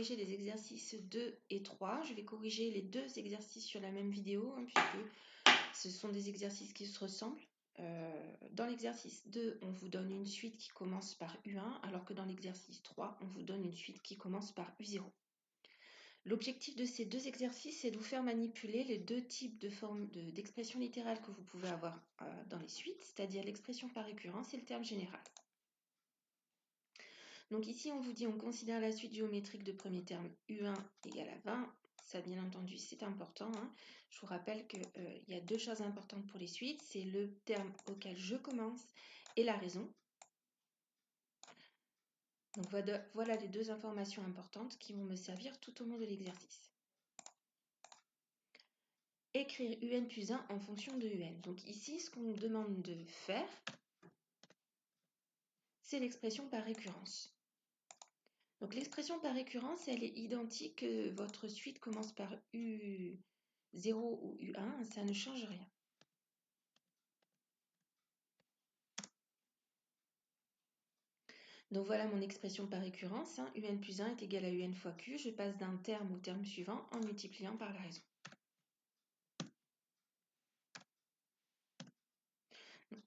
corriger les exercices 2 et 3. Je vais corriger les deux exercices sur la même vidéo, puisque ce sont des exercices qui se ressemblent. Dans l'exercice 2, on vous donne une suite qui commence par U1, alors que dans l'exercice 3, on vous donne une suite qui commence par U0. L'objectif de ces deux exercices, c'est de vous faire manipuler les deux types de formes d'expression littérale que vous pouvez avoir dans les suites, c'est-à-dire l'expression par récurrence et le terme général. Donc ici, on vous dit, on considère la suite géométrique de premier terme U1 égale à 20. Ça, bien entendu, c'est important. Je vous rappelle qu'il y a deux choses importantes pour les suites. C'est le terme auquel je commence et la raison. Donc voilà les deux informations importantes qui vont me servir tout au long de l'exercice. Écrire UN plus 1 en fonction de UN. Donc ici, ce qu'on nous demande de faire, c'est l'expression par récurrence. Donc l'expression par récurrence, elle est identique que votre suite commence par U0 ou U1, ça ne change rien. Donc voilà mon expression par récurrence, UN plus 1 est égal à UN fois Q, je passe d'un terme au terme suivant en multipliant par la raison.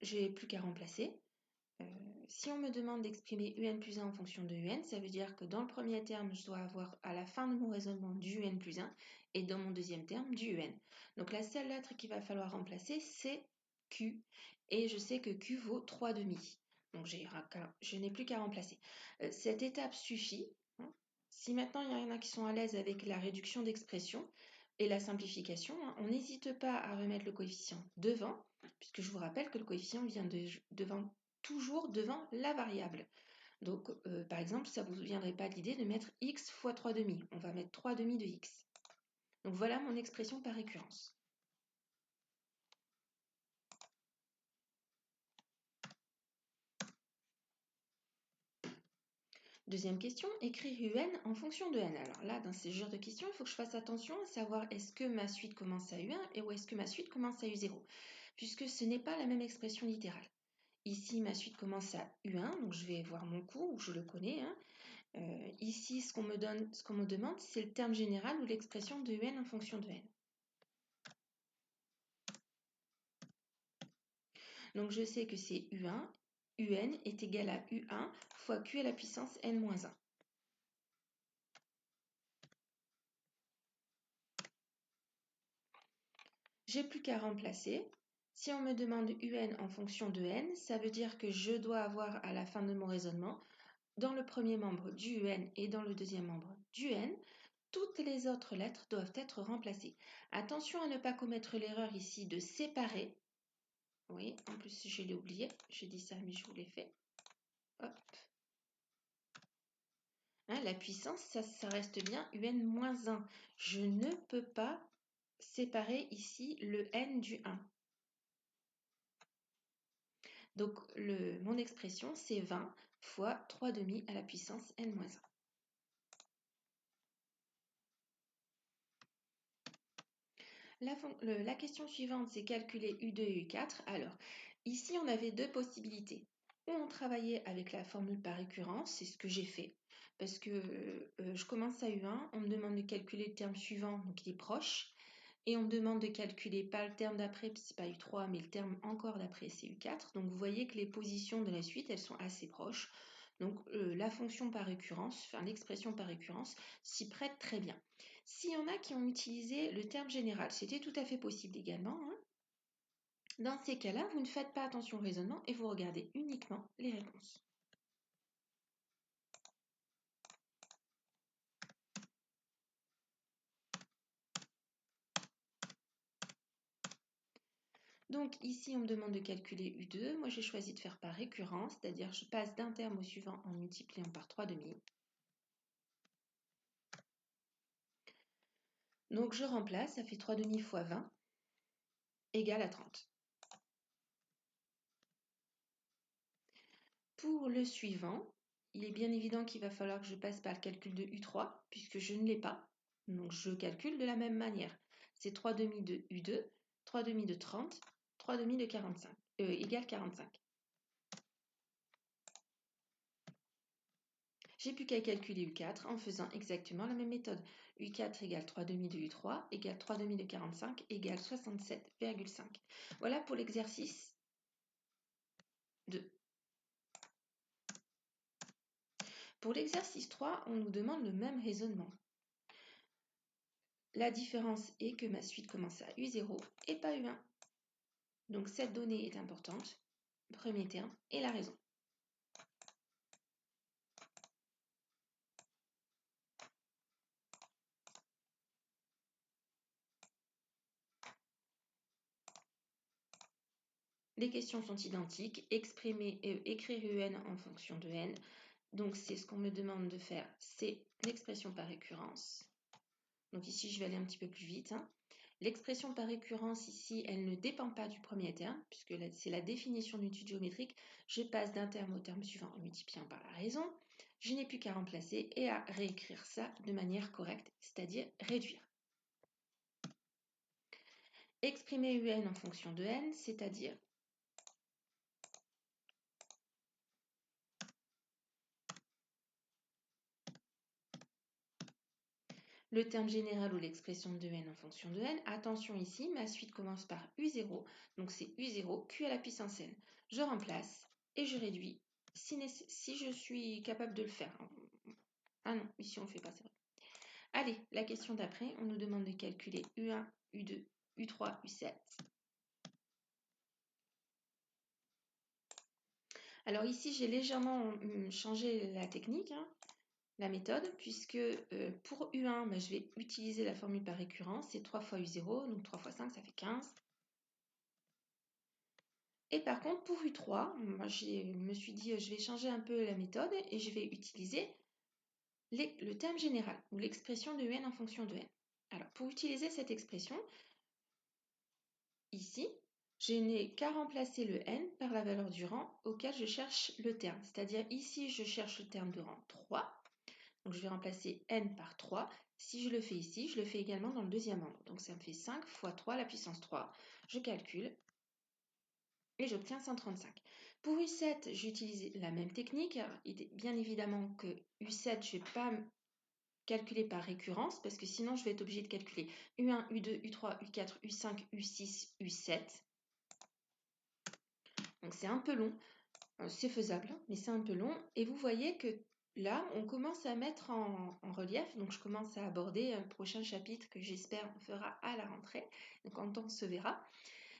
Je n'ai plus qu'à remplacer. Si on me demande d'exprimer UN plus 1 en fonction de UN, ça veut dire que dans le premier terme, je dois avoir à la fin de mon raisonnement du UN plus 1 et dans mon deuxième terme du UN. Donc la seule lettre qu'il va falloir remplacer, c'est Q. Et je sais que Q vaut 3,5. Donc je n'ai plus qu'à remplacer. Cette étape suffit. Si maintenant il y en a qui sont à l'aise avec la réduction d'expression et la simplification, on n'hésite pas à remettre le coefficient devant, puisque je vous rappelle que le coefficient vient toujours devant la variable. Donc, par exemple, ça ne vous viendrait pas l'idée de mettre x fois 3,5. On va mettre 3,5 de x. Donc voilà mon expression par récurrence. Deuxième question, écrire UN en fonction de n. Alors là, dans ce genre de questions, il faut que je fasse attention à savoir est-ce que ma suite commence à U1 et ou est-ce que ma suite commence à U0, puisque ce n'est pas la même expression littérale. Ici, ma suite commence à U1, donc je vais voir mon cours, je le connais. Ici, ce qu'on me demande, c'est le terme général ou l'expression de UN en fonction de n. Donc je sais que c'est U1, UN est égal à U1 fois Q à la puissance n-1. J'ai plus qu'à remplacer. Si on me demande UN en fonction de n, ça veut dire que je dois avoir à la fin de mon raisonnement, dans le premier membre du UN et dans le deuxième membre du n, toutes les autres lettres doivent être remplacées. Attention à ne pas commettre l'erreur ici de séparer. Oui, en plus je l'ai oublié, j'ai dit ça mais je vous l'ai fait. Hop. La puissance, ça reste bien UN-1. Je ne peux pas séparer ici le n du 1. Donc mon expression, c'est 20 fois 3,5 à la puissance n-1. La question suivante, c'est calculer U2 et U4. Alors, ici, on avait deux possibilités. Ou on travaillait avec la formule par récurrence, c'est ce que j'ai fait, parce que je commence à U1, on me demande de calculer le terme suivant, donc il est proche, et on me demande de calculer pas le terme d'après, c'est pas U3, mais le terme encore d'après, c'est U4. Donc vous voyez que les positions de la suite, elles sont assez proches. Donc la fonction par récurrence, enfin l'expression par récurrence, s'y prête très bien. S'il y en a qui ont utilisé le terme général, c'était tout à fait possible également. Dans ces cas-là, vous ne faites pas attention au raisonnement et vous regardez uniquement les réponses. Donc ici, on me demande de calculer U2. Moi, j'ai choisi de faire par récurrence, c'est-à-dire je passe d'un terme au suivant en multipliant par 3,5. Donc je remplace, ça fait 3,5 fois 20 égale à 30. Pour le suivant, il est bien évident qu'il va falloir que je passe par le calcul de U3, puisque je ne l'ai pas. Donc je calcule de la même manière. C'est 3,5 de U2, 3,5 de 30, 3,5 de 45, égale 45. J'ai plus qu'à calculer U4 en faisant exactement la même méthode. U4 égale 3 demi de U3 égale 3 demi de 45 égale 67,5. Voilà pour l'exercice 2. Pour l'exercice 3, on nous demande le même raisonnement. La différence est que ma suite commence à U0 et pas U1. Donc cette donnée est importante. Premier terme et la raison. Les questions sont identiques. Exprimer et écrire UN en fonction de N. Donc c'est ce qu'on me demande de faire, c'est l'expression par récurrence. Donc ici, je vais aller un petit peu plus vite. L'expression par récurrence, ici, elle ne dépend pas du premier terme, puisque c'est la définition d'une étude géométrique. Je passe d'un terme au terme suivant en multipliant par la raison. Je n'ai plus qu'à remplacer et à réécrire ça de manière correcte, c'est-à-dire réduire. Exprimer UN en fonction de N, c'est-à-dire le terme général ou l'expression de n en fonction de n. Attention ici, ma suite commence par U0, donc c'est U0, Q à la puissance n. Je remplace et je réduis si je suis capable de le faire. Ah non, ici on ne fait pas, c'est vrai. Allez, la question d'après, on nous demande de calculer U1, U2, U3, U7. Alors ici, j'ai légèrement changé la technique, la méthode, puisque pour U1, je vais utiliser la formule par récurrence, c'est 3 fois U0, donc 3 fois 5, ça fait 15. Et par contre, pour U3, moi, je me suis dit, je vais changer un peu la méthode et je vais utiliser le terme général ou l'expression de UN en fonction de N. Alors, pour utiliser cette expression, ici, je n'ai qu'à remplacer le N par la valeur du rang auquel je cherche le terme. C'est-à-dire ici, je cherche le terme de rang 3. Donc, je vais remplacer N par 3. Si je le fais ici, je le fais également dans le deuxième ordre. Donc, ça me fait 5 fois 3 à la puissance 3. Je calcule et j'obtiens 135. Pour U7, j'utilise la même technique. Bien évidemment que U7, je ne vais pas calculer par récurrence parce que sinon, je vais être obligée de calculer U1, U2, U3, U4, U5, U6, U7. Donc, c'est un peu long. C'est faisable, mais c'est un peu long. Et vous voyez que là, on commence à mettre en relief. Donc, je commence à aborder un prochain chapitre que j'espère on fera à la rentrée. Donc, quand on se verra.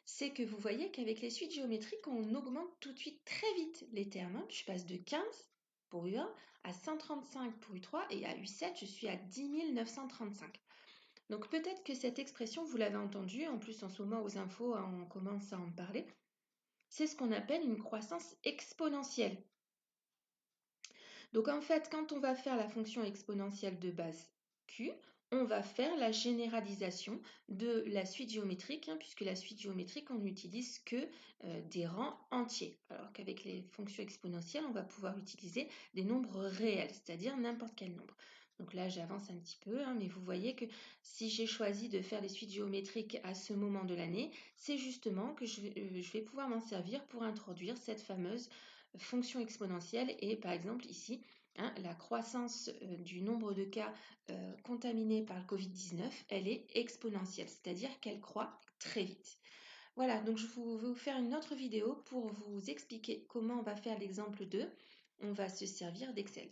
C'est que vous voyez qu'avec les suites géométriques, on augmente tout de suite très vite les termes. Je passe de 15 pour U1 à 135 pour U3 et à U7, je suis à 10 935. Donc peut-être que cette expression, vous l'avez entendue, en plus en ce moment aux infos, on commence à en parler. C'est ce qu'on appelle une croissance exponentielle. Donc en fait, quand on va faire la fonction exponentielle de base Q, on va faire la généralisation de la suite géométrique, puisque la suite géométrique, on n'utilise que des rangs entiers, alors qu'avec les fonctions exponentielles, on va pouvoir utiliser des nombres réels, c'est-à-dire n'importe quel nombre. Donc là, j'avance un petit peu, mais vous voyez que si j'ai choisi de faire les suites géométriques à ce moment de l'année, c'est justement que je vais pouvoir m'en servir pour introduire cette fameuse fonction exponentielle et par exemple ici, la croissance du nombre de cas contaminés par le Covid-19, elle est exponentielle, c'est-à-dire qu'elle croît très vite. Voilà, donc je vais vous faire une autre vidéo pour vous expliquer comment on va faire l'exemple 2. On va se servir d'Excel.